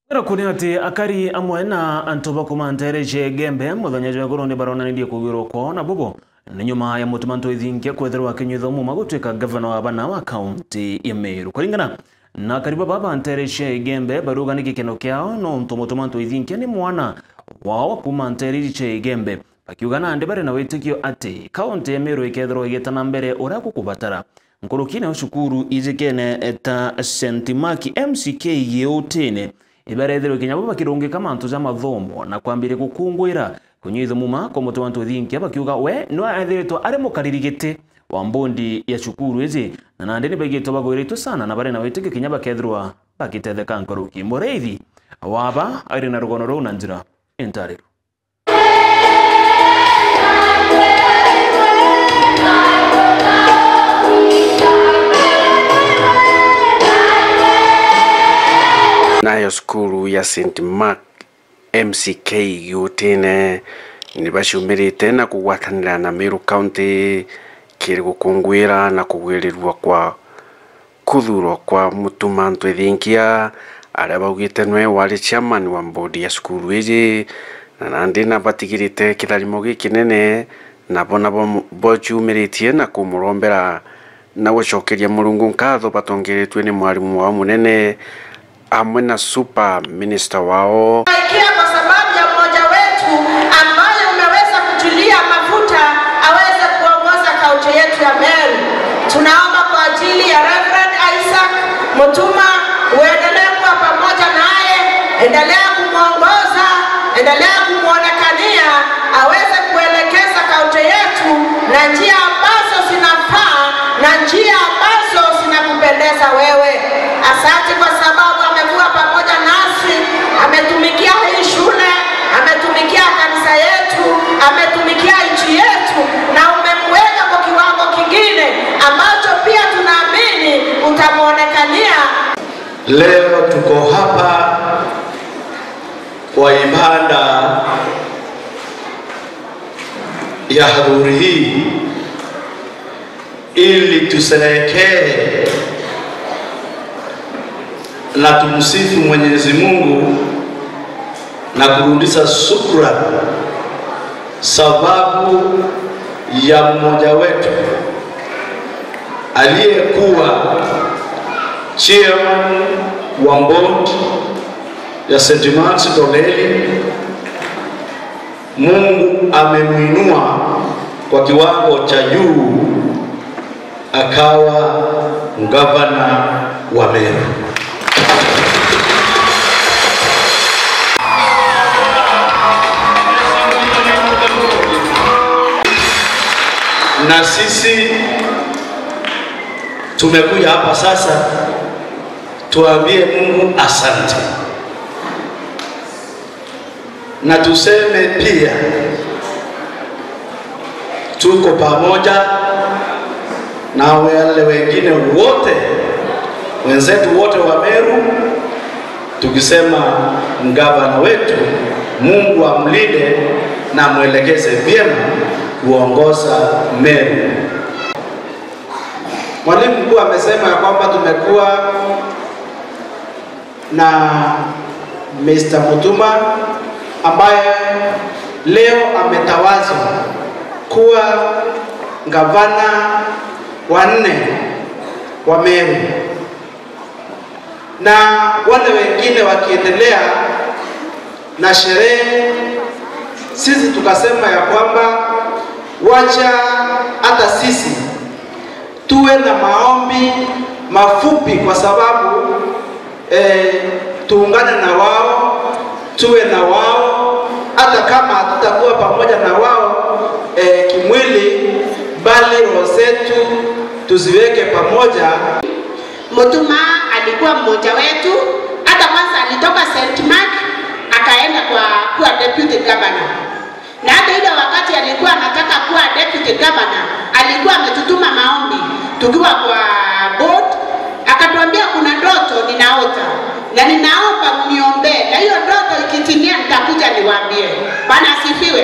Kuniati akari amwena antoba kumantere je gembe muthanyaje gurundi barona ndie kugiro ko na bobo ni nyuma ya mutumanto ithinke kwetherwa kinyitho mu magutwika governor wa bana wa county ya Meru kuringana na kariba baba antere je gembe baruga nikikeno kyao no mutumanto ithinke ni mwana wao kumantere je gembe bakiugana ande bare na witikio ati county ya Meru iketherwa igitana mbere ura kukubatara nkurukine ushukuru izikene eta sentimaki MCK yeotene ibarethero kinyabo kirungi kama antu za mathomo na kwambire gukungwira kunyitho muma ko mutumanto thinki abakiuga we no atheretwo ari mukaririgite wa mbondi ya cukuru ezi na nande ni bagito bagoiretu sana na bare na witike kinyaba kethirwa bakitetheka nkoruki mureithi waba ari na rugono ro na njira entariro nayo skulu ya St. Mark MCK yutine nibashumirite na kugwatanira na Meru County kiri gukungwira na kugwirirwa kwa kuthurwa kwa mutumanto ithinkia aria baugite nwe wari chairman wa board ya skulu iji na nandi na batigirite kitharimo gikinene na bona bochumiritie na kumurombera na gucokeria Murungu nkatho batongeretwe ni mwarimu wa munene amwena super minister wao kwa sababu ya mmoja wetu ambaye umeweza kutulia mafuta aweze kuongoza kaunti yetu ya Meru. Tunaomba kwa ajili ya Reverend Isaac Mutuma uendelee kuwa pamoja naye, endelea kumuongoza, endelea kumuonekania, aweze kuelekeza kaunti yetu na njia ambazo zinafaa na njia ambazo zinakupendeza wewe. Asante kwa sababu amekuwa pamoja nasi, ametumikia hii shule, ametumikia kanisa yetu, ametumikia nchi yetu na umemweka kwa kiwango kingine ambacho pia tunaamini utamuonekania. Leo tuko hapa kwa ibada ya hadhuri hii ili tusherehekee na tumsifu Mwenyezi Mungu na kurudisha shukrani sababu ya mmoja wetu aliyekuwa chairman wa board ya St. Mark's Doleli. Mungu amemuinua kwa kiwango cha juu akawa gavana wa Meru. Na sisi tumekuja hapa sasa tuambie Mungu asante. Na tuseme pia tuko pamoja na wale wengine wote wenzetu wote wa Meru, tukisema gavana wetu Mungu amlinde na mwelekeze vyema kuongoza Meru. Mwalimu mkuu amesema kwamba tumekuwa na Mr. Mutuma ambaye leo ametawazwa kuwa gavana wa 4 wa Meru, na wale wengine wakiendelea na sherehe. Sisi tukasema ya kwamba wacha hata sisi tuwe na maombi mafupi, kwa sababu tuungane na wao, tuwe na wao, hata kama hatutakuwa pamoja na wao kimwili, bali roho zetu tuziweke pamoja. Mutuma alikuwa mmoja wetu, hata kwanza alitoka St. Mark akaenda kuwa deputy governor. Na hata ile wakati alikuwa anataka kuwa deputy governor, alikuwa ametutuma maombi tukiwa kwa board, akatuambia kuna ndoto ninaota na ninaomba mniombee, na hiyo ndoto ikitimia nitakuja niwaambie. Bwana asifiwe.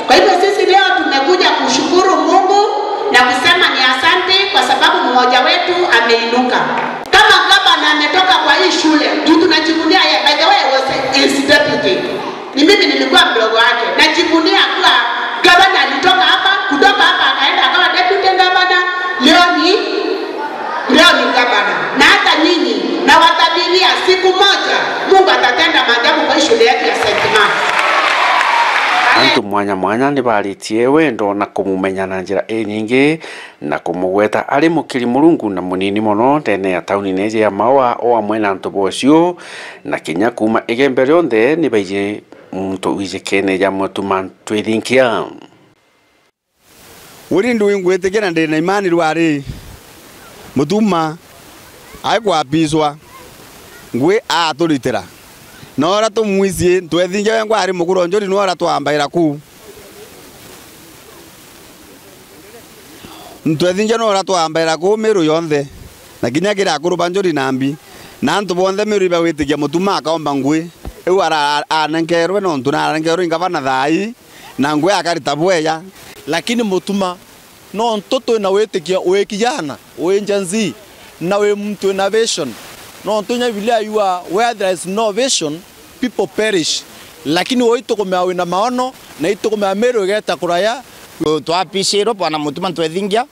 Kwa hivyo sisi leo tumekuja kushukuru Mungu na kusema ni asante kwa sababu mmoja wetu ameinuka. Kama gavana ametoka kwa hii shule, tunajivunia yeye. By the way, mimi nilikuwa mdogo wake. Najivunia kuwa gavana alitoka hapa, kutoka hapa akaenda akawa deputy governor, leo ni gavana. Na hata nyinyi na watabiria siku moja Mungu atatenda maajabu kwa shule yetu ya St. Mark. Antu mwanya ni baritie wendo na kumumenya na njira nyingi na kumugweta ari mukiri Mulungu na munini mono ndene ya tauni neje ya Maua o amwe na antu bocio na kinya kuma igembe rionthe ni baije muntu wije kene ya mutuma twithinkia uri ndu ingwetekera ndina imani rwari mutuma aikwa piswa ngwe aturitira nora tumwisie twethinge wengwa ari mukuro njori nora twambaira ku twethinge nora twambaira ku miru yonthe na kinya kira kuruba njori nambi na antu bonthe miru iba witikia mutuma akaomba ngwe eu anenkerwe no ntuna anenkerwe ingavana thai na ngwe akarita bweya lakini mutuma no ntoto na witikia we kijana we njanzi na we mtu na vision no ntonya vile ayua where there is no vision people perish lakini oito komea na maono na ito komea mero geta kuraya twapishiro bwana mutuma twethingia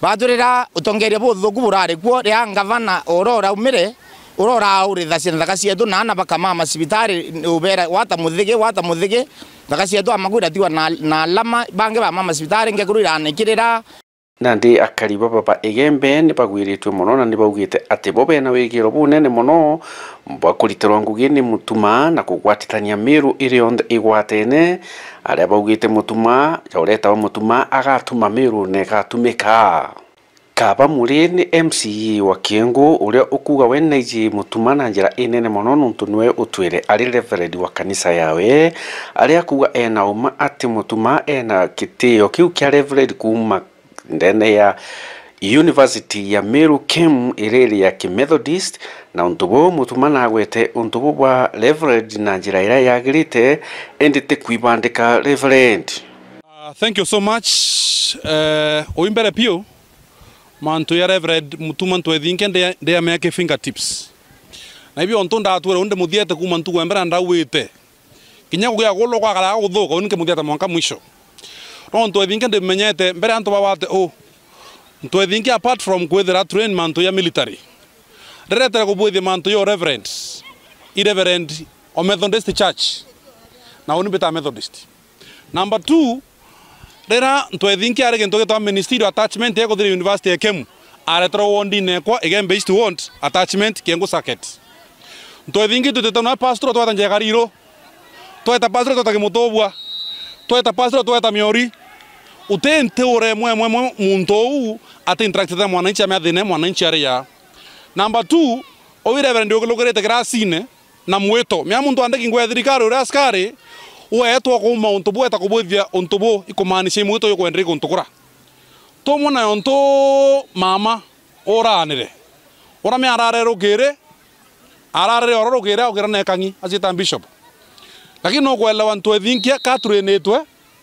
baturira utongeria buthuku burare kwo ria ngavana orora umire urora uri thacina thakacietu na ana bakama masibitari ubera wata muthige thakacietu amagwira tiwa na lama bange ba mama sibitari ngekurira nekirira nandi akariba baba igembe ni bagwiritwe muno na ni baugite ati bobe na wigiro bunene muno bakuritirwa ngugi ni mutuma na kugwatitania miru iri onde igwatene aria baugite mutuma jaureta wa mutuma agatuma miru ne gatumika kaba muri ni MCE wa Kiengo uria ukuga weneji mutuma na njira inene muno nuntu niwe utwire ari reverend wa kanisa yawe aria kuga ena uma ati mutuma ena kitio kiu kia reverend kuma ndene ya University ya Meru Kem ireli ya Methodist na untubo mutuma na gwete untubo bwa reverend na njira ira yagirite endete kwibandika reverend. Thank you so much. Oimbere pio mantu ya reverend mutuma ntwethinke ndia meke fingertips na ibyo ontonda atwere onde muthiete kuma ntugo embera ndawite kinya kugia golo kwa kala guthuka unike muthiete mwanka mwisho no ntwethinke ndimenyete mbere antu babate ntwethinke apart from kwethera train mantu ya military reretera kubwithia mantu ya reverends irreverend o Methodist Church na unibeta Methodist. Number 2 rera ntwethinke arege ntogeta ministry attachment ya kuthira university ya Kemu aretro wondi nekwa igembe east ward attachment Kiengo circuit ntwethinke tutetana pastor twata njegariro tweta pastor twata kimutobwa tweta pastor tweta miori utente ore mwe muntu ate interact na mwananchi amathine mwananchi aria. Number 2 o reverend okulogorete grasine na mweto mya muntu andeki ngwe thirikari ura askari wetwa kuma untubo eta kubwithia untubo ikumanisha mweto yo kwendrika untukura to mona onto mama oranire ora me ararero gere arare ororo gere ogera nekangi azita bishop lakini no kwelewa ntwethinkia katrenetwe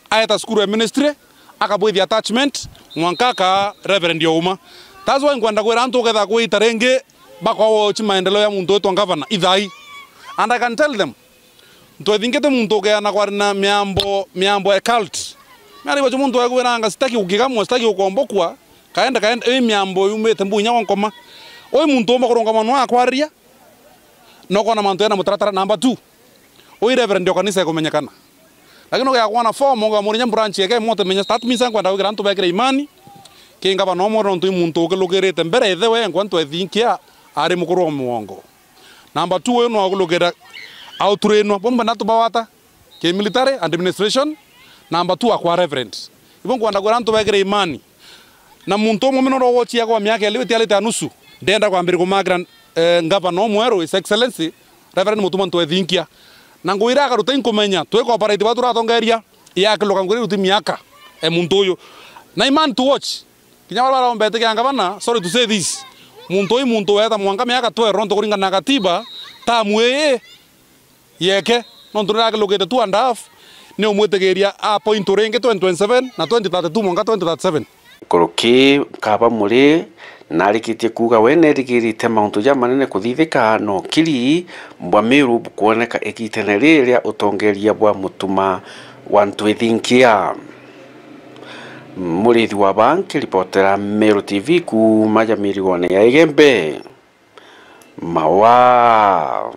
aeta skuru ya ministry akabwithia attachment mwankaka reverend youma. That's why ngwanda kwera antu getha kwita renge bakwa maendeleo ya muntu wetu ngavana ithai and I can tell them ntwethinkete muntu geana kwarina miambo e cult mari bacho muntu akwiranga sitaki ukigamwa sitaki ukombokwa kaenda miambo yumete mbunya wankoma oi muntu omba kuronga manu akwaria no kona mantu ena mutaratara. Number 2 oi reverend yokanisa kumenyekana lakini ya kwana form ngo muri nyambranchi yake moto menya start misa kwanda wigira ntu bakira imani kinga bano mo rontu muntu okelogerete mbere ethewe ngwantu ethinkia ari mukuru muongo. Number 2 we no akulogera outraino bomba natu bawata ke military administration. Number 2 akwa reverend ibon kwanda kwanda ntu bakira imani na muntu mo mino rogo chia kwa miaka ile tiale tanusu ndenda kwa mbiri kumagra ngavana mwero his excellency reverend mutuma ntu ethinkia na ngwira karuta inkumenya twe cooperate batura tongeria ya kiloka ngwira uti miaka muntu uyu na iman to watch kinya bala ombete kyanga bana sorry to say this muntu weta mwanga miaka twe ronto kuringa na katiba tamwe yeke no ndura kilokete 2.5 ni omwetegeria a point renge 2027 na 2032 mwanga 2037 koroki kaba muri na arikitie kuga we nerigirite mauntu ja manene kuthithika no kiri bwa Meru kuoneka ikitene riria utongeria bwa mutuma wa Ntwithinkia. Murithi wa banki reportera Meru TV ku Majamiri wone ya Igembe Mawa.